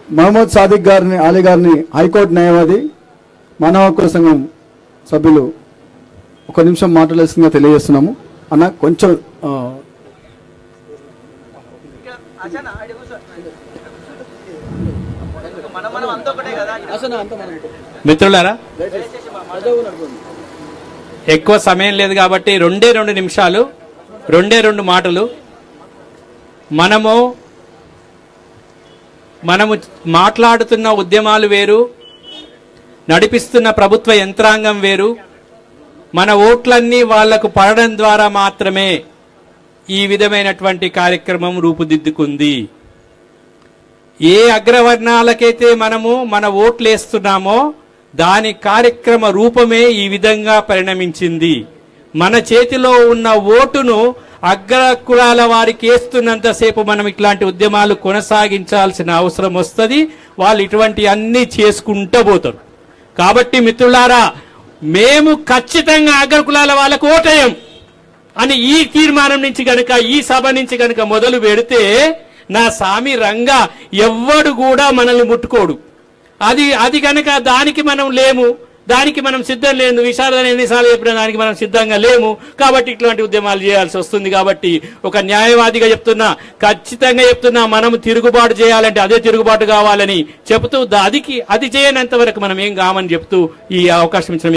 మహమ్మద్ సాదిక్ గారిని అలీ గారిని హైకోర్టు న్యాయవాది మానవ హక్కుల సంఘం సభ్యులు ఒక నిమిషం మాట్లాడాల్సిందిగా తెలియజేస్తున్నాము. అన్న కొంచెం మిత్రులారా, ఎక్కువ సమయం లేదు కాబట్టి 2 నిమిషాలు 2 మాటలు. మనము మాట్లాడుతున్న ఉద్యమాలు వేరు, నడిపిస్తున్న ప్రభుత్వ యంత్రాంగం వేరు. మన ఓట్లన్నీ వాళ్లకు పడడం ద్వారా మాత్రమే ఈ విధమైనటువంటి కార్యక్రమం రూపుదిద్దుకుంది. ఏ అగ్రవర్ణాలకైతే మనము మన ఓట్లు వేస్తున్నామో దాని కార్యక్రమ రూపమే ఈ విధంగా పరిణమించింది. మన చేతిలో ఉన్న ఓటును అగ్ర కులాల వారికి వేస్తున్నంతసేపు మనం ఇట్లాంటి ఉద్యమాలు కొనసాగించాల్సిన అవసరం వస్తుంది. వాళ్ళు ఇటువంటి అన్ని చేసుకుంటూ పోతారు. కాబట్టి మిత్రులారా, మేము ఖచ్చితంగా అగ్ర కులాల వాళ్ళకు ఓటేయం అని ఈ తీర్మానం నుంచి గనుక, ఈ సభ నుంచి గనుక మొదలు పెడితే నా సామి రంగా ఎవ్వడు కూడా మనల్ని ముట్టుకోడు. అది గనక దానికి మనం లేము, దానికి మనం సిద్ధం లేదు. విశారదని ఎన్నిసార్లు చెప్పిన దానికి మనం సిద్ధంగా లేము. కాబట్టి ఇట్లాంటి ఉద్యమాలు చేయాల్సి వస్తుంది. కాబట్టి ఒక న్యాయవాదిగా చెప్తున్నా, ఖచ్చితంగా చెప్తున్నా, మనం తిరుగుబాటు చేయాలంటే అదే తిరుగుబాటు కావాలని చెబుతూ అది చేయనంత వరకు మనం ఏం కామని చెప్తూ ఈ అవకాశం ఇచ్చిన